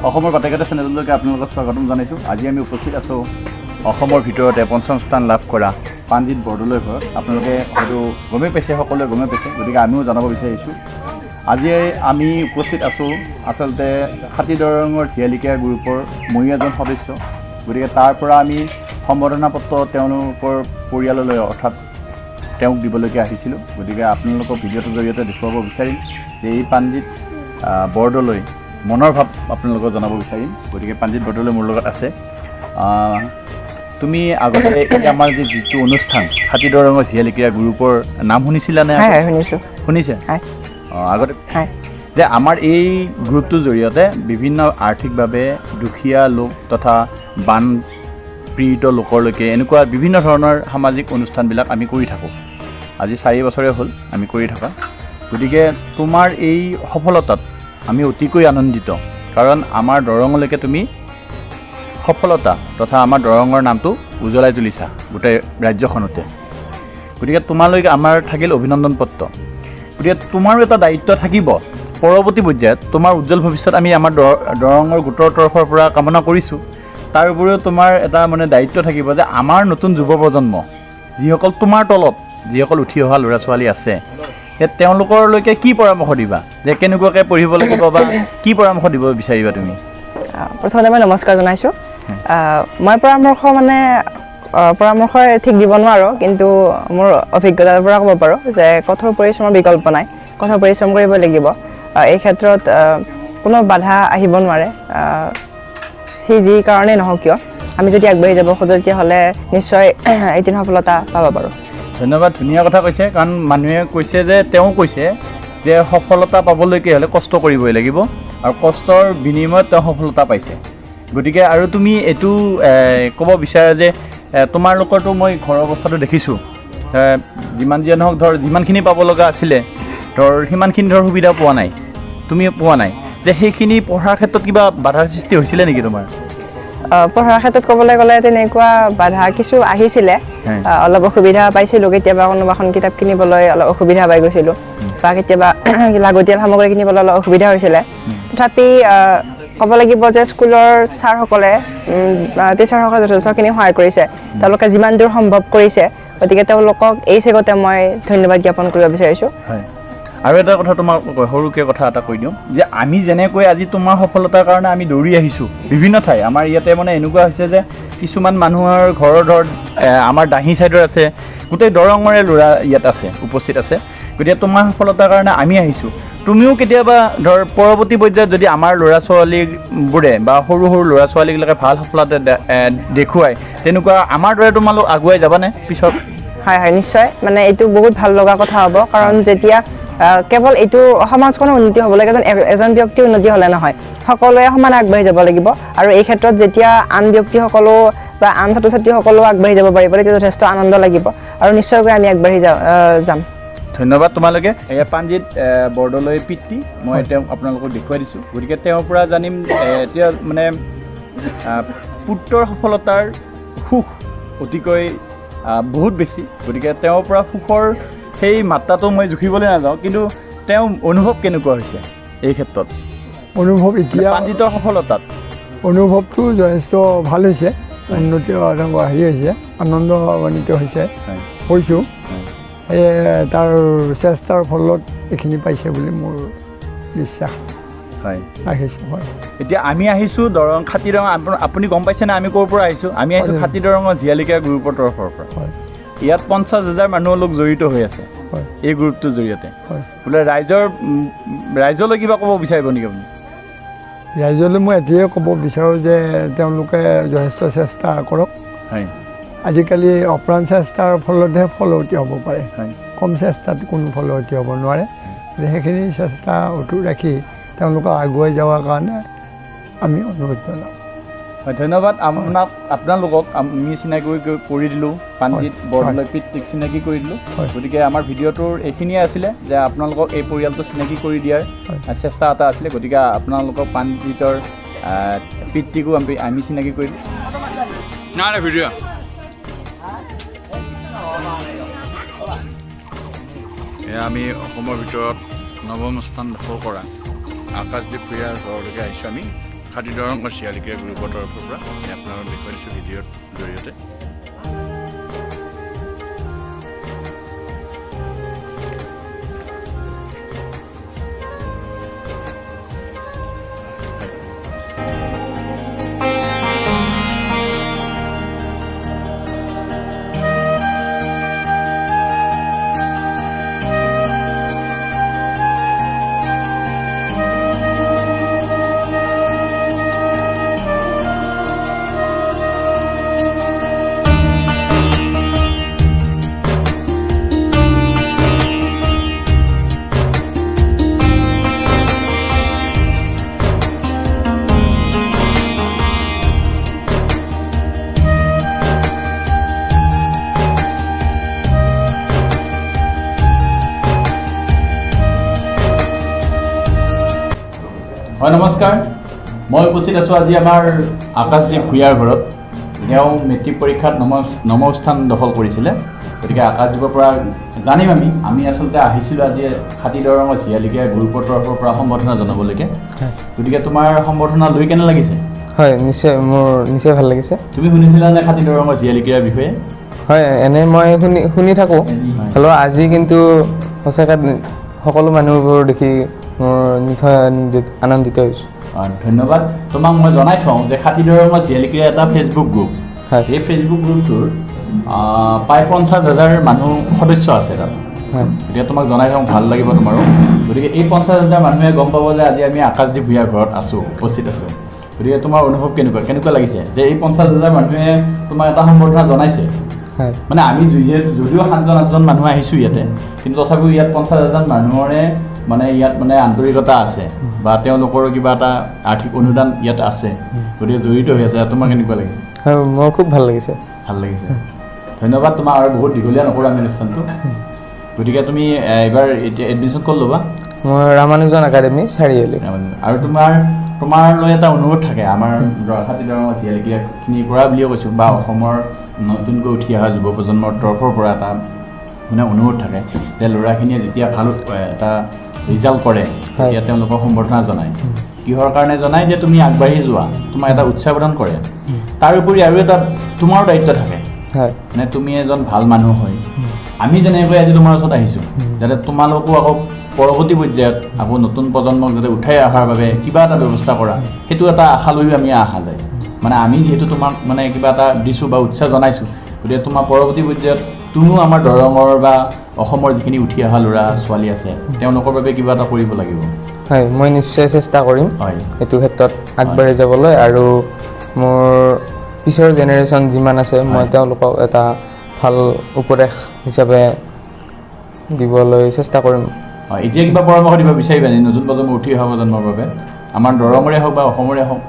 অসমৰ বাটেঘাটে চেনেললৈকে আপোনালোকক স্বাগতম জনাইছোঁ। আজি আমি উপস্থিত আছোঁ অসমৰ ভিতৰতে পঞ্চম স্থান লাভ কৰা পাঞ্জিত বৰদলৈ ঘৰত। আপোনালোকে হয়তো গমেই পাইছে, সকলোৱে গমেই পাইছে, গতিকে আমিও জনাব বিচাৰিছোঁ। আজি আমি উপস্থিত আছোঁ আচলতে খাতি দৰঙৰ জীয়ালিকা গ্ৰুপৰ মই এজন সদস্য। গতিকে তাৰ পৰা আমি সম্বৰ্ধনা পত্ৰ তেওঁলোকৰ পৰিয়াললৈ অৰ্থাৎ তেওঁক দিবলৈকে আহিছিলোঁ। গতিকে আপোনালোকক ভিডিঅ'টোৰ জৰিয়তে দেখুৱাব বিচাৰিম যে এই পাঞ্জিত বৰদলৈ মনৰ ভাৱ আপোনালোকক জনাব বিচাৰিম। গতিকে পাঞ্জিত বৰদলৈ মোৰ লগত আছে। তুমি আগতে এই আমাৰ যিটো অনুষ্ঠান খাতি দৰঙৰ জীয়ালিকা গ্ৰুপৰ নাম শুনিছিলানে? শুনিছোঁ। শুনিছে? আগতে যে আমাৰ এই গ্ৰুপটোৰ জৰিয়তে বিভিন্ন আৰ্থিকভাৱে দুখীয়া লোক তথা বান পীড়িত লোকলৈকে এনেকুৱা বিভিন্ন ধৰণৰ সামাজিক অনুষ্ঠানবিলাক আমি কৰি থাকোঁ। আজি 4 বছৰে হ'ল আমি কৰি থকা। গতিকে তোমাৰ এই সফলতাত আমি অতিকৈ আনন্দিত, কাৰণ আমাৰ দৰঙলৈকে তুমি সফলতা তথা আমাৰ দৰঙৰ নামটো উজ্বলাই তুলিছা গোটেই ৰাজ্যখনতে। গতিকে তোমালৈকে আমাৰ থাকিল অভিনন্দন পত্ৰ। গতিকে তোমাৰো এটা দায়িত্ব থাকিব পৰৱৰ্তী পৰ্যায়ত তোমাৰ উজ্জ্বল ভৱিষ্যত আমি আমাৰ দৰঙৰ গোটৰ তৰফৰ পৰা কামনা কৰিছোঁ। তাৰ উপৰিও তোমাৰ এটা দায়িত্ব থাকিব যে আমাৰ নতুন যুৱ প্ৰজন্ম যিসকল তোমাৰ তলত যিসকল উঠি অহা ল'ৰা ছোৱালী আছে তেওঁলোকৰলৈকে কি পৰামৰ্শ দিবা, যে কেনেকুৱাকৈ পঢ়িব লাগিব বা কি পৰামৰ্শ দিব বিচাৰিবা তুমি? প্ৰথমতে মই নমস্কাৰ জনাইছোঁ। মই পৰামৰ্শ ঠিক দিব নোৱাৰোঁ, কিন্তু মোৰ অভিজ্ঞতাৰ পৰা ক'ব পাৰোঁ যে কঠোৰ পৰিশ্ৰমৰ বিকল্প নাই। কঠোৰ পৰিশ্ৰম কৰিব লাগিব। এই ক্ষেত্ৰত কোনো বাধা আহিব নোৱাৰে। সি যি কাৰণেই নহওক কিয় আমি যদি আগবাঢ়ি যাব খোজোঁ তেতিয়াহ'লে নিশ্চয় এদিন সফলতা পাব পাৰোঁ। ধন্যবাদ, ধুনীয়া কথা কৈছে। কাৰণ মানুহে কৈছে যে তেওঁ কৈছে যে সফলতা পাবলৈকে হ'লে কষ্ট কৰিবই লাগিব, আৰু কষ্টৰ বিনিময়ত তেওঁ সফলতা পাইছে। গতিকে আৰু তুমি এইটো ক'ব বিচাৰা যে তোমালোকৰতো মই ঘৰৰ অৱস্থাটো দেখিছোঁ, যিমান যিয়ে নহওক যিমানখিনি পাব লগা আছিলে সিমানখিনি সুবিধা পোৱা নাই, তুমি পোৱা নাই, যে সেইখিনি পঢ়াৰ ক্ষেত্ৰত কিবা বাধাৰ সৃষ্টি হৈছিলে নেকি তোমাৰ? পঢ়াৰ ক্ষেত্ৰত ক'বলৈ গ'লে তেনেকুৱা বাধা কিছু আহিছিলে। অলপ অসুবিধা পাইছিলোঁ, কেতিয়াবা কোনোবাখন কিতাপ কিনিবলৈ অলপ অসুবিধা পাই গৈছিলোঁ, বা কেতিয়াবা লাগতিয়াল সামগ্ৰী কিনিবলৈ অলপ অসুবিধা হৈছিলে। তথাপি ক'ব লাগিব যে স্কুলৰ ছাৰসকলে টিচাৰসকলে যথেষ্টখিনি সহায় কৰিছে, তেওঁলোকে যিমান দূৰ সম্ভৱ কৰিছে। গতিকে তেওঁলোকক এই চেগতে মই ধন্যবাদ জ্ঞাপন কৰিব বিচাৰিছোঁ। আৰু এটা কথা তোমাক সৰুকৈ কথা এটা কৈ দিওঁ যে আমি যেনেকৈ আজি তোমাৰ সফলতাৰ কাৰণে আমি দৌৰি আহিছোঁ বিভিন্ন ঠাই। আমাৰ ইয়াতে এনেকুৱা হৈছে যে কিছুমান মানুহৰ ঘৰৰ আমাৰ দাহি ছাইডৰ আছে, গোটেই দৰঙৰে ল'ৰা ইয়াত আছে, উপস্থিত আছে। গতিকে তোমাৰ সফলতাৰ কাৰণে আমি আহিছোঁ। তুমিও কেতিয়াবা পৰৱৰ্তী পৰ্যায়ত যদি আমাৰ ল'ৰা ছোৱালীবোৰে বা সৰু সৰু ল'ৰা ছোৱালীবিলাকে ভাল সফলতা দেখুৱাই তেনেকুৱা আমাৰ দৰে তোমালোক আগুৱাই যাবানে পিছত? হয়, নিশ্চয়। এইটো বহুত ভাল লগা কথা হ'ব, কাৰণ যেতিয়া কেৱল এইটো সমাজখনৰ উন্নতি হ'ব লাগে, এজন ব্যক্তিৰ উন্নতি হ'লে নহয়, সকলোৱে সমানে আগবাঢ়ি যাব লাগিব। আৰু এই ক্ষেত্ৰত যেতিয়া আন ব্যক্তিসকলো বা আন ছাত্ৰ ছাত্ৰীসকলেও আগবাঢ়ি যাব পাৰিব তেতিয়া যথেষ্ট আনন্দ লাগিব, আৰু নিশ্চয়কৈ আমি আগবাঢ়ি যাম। ধন্যবাদ তোমালোকে। পাঞ্জিত বৰদলৈ পিতৃ, মই তেওঁক আপোনালোকক দেখুৱাই দিছোঁ। গতিকে তেওঁৰ পৰা জানিম এতিয়া পুত্ৰৰ সফলতাৰ সুখ অতিকৈ বহুত বেছি। গতিকে তেওঁৰ পৰা সুখৰ সেই মাত্ৰাটো মই জুখিবলৈ নাযাওঁ, কিন্তু তেওঁ অনুভৱ কেনেকুৱা হৈছে এই ক্ষেত্ৰত? অনুভৱ এতিয়া পাঞ্জিতৰ সফলতাত অনুভৱটো যথেষ্ট ভাল হৈছে, উন্নতি হৈছে, আনন্দিত হৈছোঁ। সেয়ে তাৰ চেষ্টাৰ ফলত এইখিনি পাইছে বুলি মোৰ বিশ্বাস ৰাখিছোঁ। এতিয়া আমি আহিছোঁ দৰং খাতি দৰং। আপুনি গম পাইছেনে আমি ক'ৰ পৰা আহিছোঁ? আমি আহিছোঁ খাতি দৰঙৰ জীয়ালিকা গ্ৰুপৰ তৰফৰ পৰা। ইয়াত 50,000 মানুহ লোক জড়িত হৈ আছে এই গ্ৰুপটোৰ জৰিয়তে। বোলে ৰাইজলৈ কিবা ক'ব বিচাৰিব নেকি আপুনি? ৰাইজলৈ মই এতিয়াই ক'ব বিচাৰোঁ যে তেওঁলোকে যথেষ্ট চেষ্টা কৰক। আজিকালি অপ্ৰাণ চেষ্টাৰ ফলতহে ফলৱতী হ'ব পাৰে, কম চেষ্টাত কোনো ফলৱতী হ'ব নোৱাৰে। সেইখিনি চেষ্টা অটুট ৰাখি তেওঁলোকক আগুৱাই যোৱাৰ কাৰণে আমি অনুৰোধ জনাওঁ। ধন্যবাদ আপোনালোকক আমি চিনাকি কৰি দিলোঁ, পাঞ্জিত বৰদলৈ পিতৃক চিনাকি কৰি দিলোঁ। গতিকে আমাৰ ভিডিঅ'টোৰ এইখিনিয়ে আছিলে যে আপোনালোকক এই পৰিয়ালটো চিনাকি কৰি দিয়াৰ চেষ্টা এটা আছিলে। গতিকে আপোনালোকক পাঞ্জিতৰ পিতৃকো আমি চিনাকি কৰিলোঁ। ভিডিঅ' আমি অসমৰ ভিতৰত নৱম স্থান দখল কৰা আকাশদ্বীপ ভূঞাৰ ঘৰলৈকে আহিছোঁ আমি। খাতি দৰঙৰ চিয়ালিকা গ্ৰুপৰ তৰফৰ পৰা আপোনালোকক দেখুৱাই দিছোঁ ভিডিঅ'ৰ জৰিয়তে। হয় নমস্কাৰ, মই উপস্থিত আছোঁ আজি আমাৰ আকাশদ্বীপ ভূঞাৰ ঘৰত। তেওঁ মেট্ৰিক পৰীক্ষাত নৱম স্থান দখল কৰিছিলে। গতিকে আকাশদ্বীপৰ পৰা জানিম আমি আচলতে আহিছিলোঁ আজি খাতি দৰঙৰ চিয়ালিকা গ্ৰুপৰ তৰফৰ পৰা সম্বৰ্ধনা জনাবলৈকে। গতিকে তোমাৰ সম্বৰ্ধনা লৈ কেনে লাগিছে? হয়, নিশ্চয় মোৰ নিশ্চয় ভাল লাগিছে। তুমি শুনিছিলানে খাতি দৰঙৰ চিয়ালিকাৰ বিষয়ে? হয়, এনে মই শুনি থাকোঁ, হ'লেও আজি কিন্তু সঁচাকৈ সকলো মানুহবোৰ দেখি মোৰ নিশ্চয় আনন্দিত হৈছোঁ। ধন্যবাদ। তোমাক মই জনাই থওঁ যে খাতি দৰঙৰ চিয়ালিকাৰ এটা ফেচবুক গ্ৰুপ। এই ফেচবুক গ্ৰুপটোৰ প্ৰায় 50,000 মানুহ সদস্য আছে তাত। গতিকে তোমাক জনাই থওঁ, ভাল লাগিব তোমাৰো। গতিকে এই 50,000 মানুহে গম পাব যে আজি আমি আকাশদ্বীপ ভূঞাৰ ঘৰত উপস্থিত আছোঁ। গতিকে তোমাৰ অনুভৱ কেনেকুৱা লাগিছে যে এই 50,000 মানুহে তোমাক এটা সম্বৰ্ধনা জনাইছে? মানে আমি যদিও 7-8জন মানুহ আহিছোঁ ইয়াতে, কিন্তু তথাপিও ইয়াত 50,000 মানুহৰে মানে ইয়াত মানে আন্তৰিকতা আছে বা তেওঁলোকৰ কিবা এটা আৰ্থিক অনুদান ইয়াত আছে, গতিকে জড়িত হৈ আছে। তোমাৰ কেনেকুৱা লাগিছে? হয়, মোৰ খুব ভাল লাগিছে। ধন্যবাদ তোমাক। আৰু বহুত দীঘলীয়া নকৰোঁ আমি অনুষ্ঠানটো। গতিকে তুমি এইবাৰ এতিয়া এডমিশ্যন ক'ত ল'বা? মই ৰামানুজন একাডেমি চাৰিআলি। আৰু তোমাৰলৈ এটা অনুৰোধ থাকে আমাৰ খাতি দৰঙৰ চিয়ালিকাখিনিৰ পৰা বুলিয়ে কৈছোঁ, বা অসমৰ নতুনকৈ উঠি অহা যুৱ প্ৰজন্মৰ তৰফৰ পৰা এটা মানে অনুৰোধ থাকে যে ল'ৰাখিনিয়ে যেতিয়া ভাল এটা ৰিজাল্ট কৰে তেতিয়া তেওঁলোকক সম্বৰ্ধনা জনায়। কিহৰ কাৰণে জনায়? যে তুমি আগবাঢ়ি যোৱা, তোমাক এটা উৎসাহ প্ৰদান কৰে। তাৰ উপৰি আৰু এটা তোমাৰো দায়িত্ব থাকে, মানে তুমি এজন ভাল মানুহ হয়। আমি যেনেকৈ আজি তোমাৰ ওচৰত আহিছোঁ, যাতে তোমালোকো আকৌ পৰৱৰ্তী পৰ্যায়ত আকৌ নতুন প্ৰজন্মক যাতে উঠাই অহাৰ বাবে কিবা এটা ব্যৱস্থা কৰা, সেইটো এটা আশা লৈও আমি অহা যায়। মানে আমি যিহেতু তোমাক মানে কিবা এটা দিছোঁ বা উৎসাহ জনাইছোঁ, গতিকে তোমাৰ পৰৱৰ্তী পৰ্যায়ত তুমিও আমাৰ দৰঙৰ বা অসমৰ যিখিনি উঠি অহা ল'ৰা ছোৱালী আছে তেওঁলোকৰ বাবে কিবা এটা কৰিব লাগিব। হয়, মই নিশ্চয় চেষ্টা কৰিম এইটো ক্ষেত্ৰত আগবাঢ়ি যাবলৈ, আৰু মোৰ পিছৰ জেনেৰেশ্যন যিমান আছে মই তেওঁলোকক এটা ভাল উপদেশ হিচাপে দিবলৈ চেষ্টা কৰিম। হয়, এতিয়া কিবা পৰামৰ্শ দিব বিচাৰিবা নেকি নতুন প্ৰজন্ম উঠি অহা প্ৰজন্মৰ বাবে? আমাৰ দৰঙৰে হওক বা অসমৰে হওক,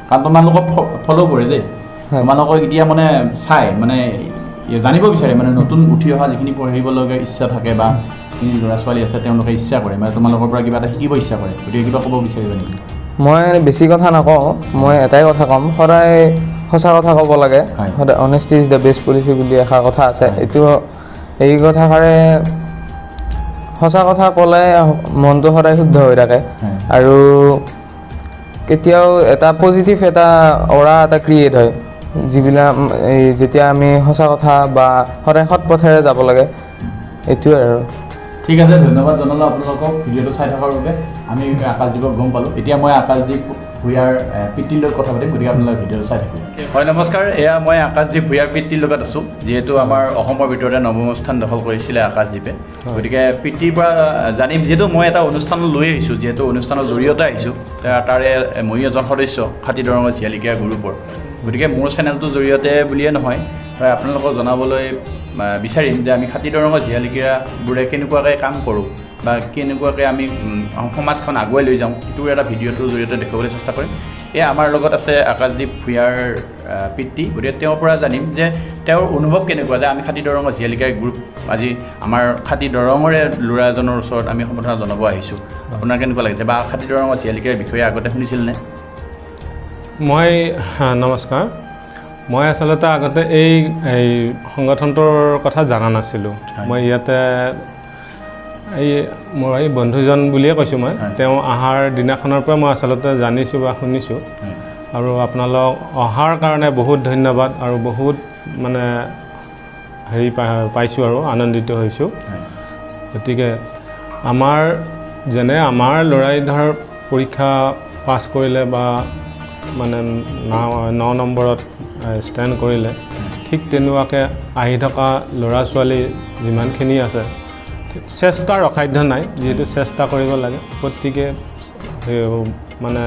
কাৰণ তোমালোকক ফ'ল' কৰে দেই, তোমালোকক এতিয়া মানে চাই মানে জানিব বিচাৰে, মানে নতুন উঠি অহা যিখিনি পঢ়িবলগীয়া ইচ্ছা থাকে বা যিখিনি ল'ৰা ছোৱালী আছে তেওঁলোকে ইচ্ছা কৰে, মানে তোমালোকৰ পৰা কিবা এটা শিকিব ইচ্ছা কৰে, গতিকে কিবা ক'ব বিচাৰিবা নেকি? মই বেছি কথা নকওঁ, মই এটাই কথা ক'ম, সদায় সঁচা কথা ক'ব লাগে। সদায় অনেষ্টি ইজ দ্য বেষ্ট পলিচি বুলি এষাৰ কথা আছে। এই কথাষাৰে সঁচা কথা ক'লে মনটো সদায় শুদ্ধ হৈ থাকে, আৰু কেতিয়াও এটা পজিটিভ এটা অৰা এটা ক্ৰিয়েট হয়, যিবিলাক যেতিয়া আমি সঁচা কথা বা সদায় সৎ পথেৰে যাব লাগে, এইটোৱে আৰু। ঠিক আছে, ধন্যবাদ জনালোঁ আপোনালোকক ভিডিঅ'টো চাই থকাৰ বাবে। আমি আকাশদ্বীপক গম পালোঁ। এতিয়া মই আকাশদ্বীপ ভূঞাৰ পিতৃৰ লগত কথা পাতিম, গতিকে আপোনালোকে ভিডিঅ'টো চাই থাকিব। হয় নমস্কাৰ, এয়া মই আকাশদ্বীপ ভূঞাৰ পিতৃৰ লগত আছোঁ। যিহেতু আমাৰ অসমৰ ভিতৰতে নৱম স্থান দখল কৰিছিলে আকাশদ্বীপে, গতিকে পিতৃৰ পৰা জানিম, যিহেতু মই এটা অনুষ্ঠান লৈ আহিছোঁ, যিহেতু অনুষ্ঠানৰ জৰিয়তে আহিছোঁ, তাৰে মই এজন সদস্য খাতি দৰঙৰ চিয়ালিকা গ্ৰুপৰ। গতিকে মোৰ চেনেলটোৰ জৰিয়তে বুলিয়ে নহয়, আপোনালোকক জনাবলৈ বিচাৰিম যে আমি খাতি দৰঙৰ চিয়ালিকাবোৰে কেনেকুৱাকৈ কাম কৰোঁ বা কেনেকুৱাকৈ আমি সমাজখন আগুৱাই লৈ যাওঁ, এইটোৰ এটা ভিডিঅ'টোৰ জৰিয়তে দেখুৱাবলৈ চেষ্টা কৰিম। এয়া আমাৰ লগত আছে আকাশদ্বীপ ভূঞাৰ পিতৃ, গতিকে তেওঁৰ পৰা জানিম যে তেওঁৰ অনুভৱ কেনেকুৱা যে আমি খাতি দৰঙৰ চিয়ালিকা গ্ৰুপ আজি আমাৰ খাতি দৰঙৰে ল'ৰা এজনৰ ওচৰত আমি সম্বৰ্ধনা জনাব আহিছোঁ। আপোনাৰ কেনেকুৱা লাগিছে, বা খাতি দৰঙৰ চিয়ালিকাৰ বিষয়ে আগতে শুনিছিলনে? মই নমস্কাৰ, মই আচলতে আগতে এই সংগঠনটোৰ কথা জনা নাছিলোঁ। মই ইয়াতে এই মোৰ এই বন্ধুজন বুলিয়ে কৈছোঁ মই তেওঁ অহাৰ দিনাখনৰ পৰা মই আচলতে জানিছোঁ বা শুনিছোঁ আৰু আপোনালোক অহাৰ কাৰণে বহুত ধন্যবাদ আৰু বহুত মানে হেৰি পাইছোঁ আৰু আনন্দিত হৈছোঁ গতিকে আমাৰ আমাৰ ল'ৰাই ধৰ পৰীক্ষা পাছ কৰিলে বা মানে 9 নম্বৰত ষ্টেণ্ড কৰিলে ঠিক তেনেকুৱাকৈ আহি থকা ল'ৰা ছোৱালী যিমানখিনি আছে চেষ্টাৰ অসাধ্য নাই যিহেতু চেষ্টা কৰিব লাগে প্ৰত্যেকে মানে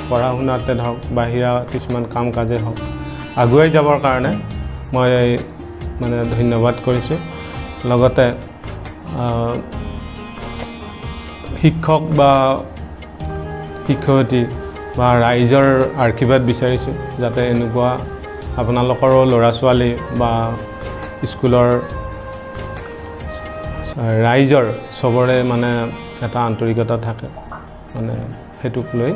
পঢ়া শুনাতে ধৰক বাহিৰা কিছুমান কাম কাজে হওক আগুৱাই যাবৰ কাৰণে মই মানে ধন্যবাদ কৰিছোঁ লগতে শিক্ষক বা শিক্ষয়িত্ৰী বা ৰাইজৰ আশীৰ্বাদ বিচাৰিছোঁ যাতে এনেকুৱা আপোনালোকৰো ল'ৰা ছোৱালী বা স্কুলৰ ৰাইজৰ চবৰে মানে এটা আন্তৰিকতা থাকে মানে সেইটোক লৈ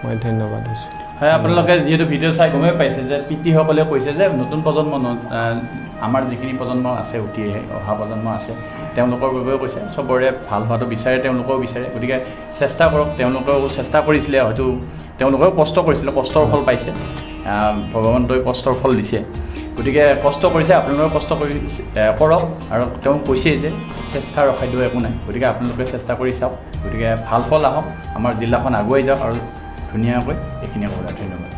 মই ধন্যবাদ দিছোঁ হয় আপোনালোকে যিহেতু ভিডিঅ' চাই গমেই পাইছে যে পিতৃসকলে কৈছে যে নতুন প্ৰজন্ম আমাৰ যিখিনি প্ৰজন্ম আছে উঠি অহা প্ৰজন্ম আছে তেওঁলোকৰ বাবেও কৈছে চবৰে ভাল হোৱাটো বিচাৰে তেওঁলোকেও বিচাৰে গতিকে চেষ্টা কৰক তেওঁলোকেও চেষ্টা কৰিছিলে হয়তো তেওঁলোকেও কষ্ট কৰিছিলে কষ্টৰ ফল পাইছে ভগৱন্তই কষ্টৰ ফল দিছে গতিকে কষ্ট কৰিছে আপোনালোকে কষ্ট কৰি কৰক আৰু তেওঁ কৈছে যে চেষ্টাৰ অসাধ্য একো নাই গতিকে আপোনালোকে চেষ্টা কৰি চাওক গতিকে ভাল ফল আহক আমাৰ জিলাখন আগুৱাই যাওক আৰু ধুনীয়াকৈ এইখিনিয়ে ক'ব ধন্যবাদ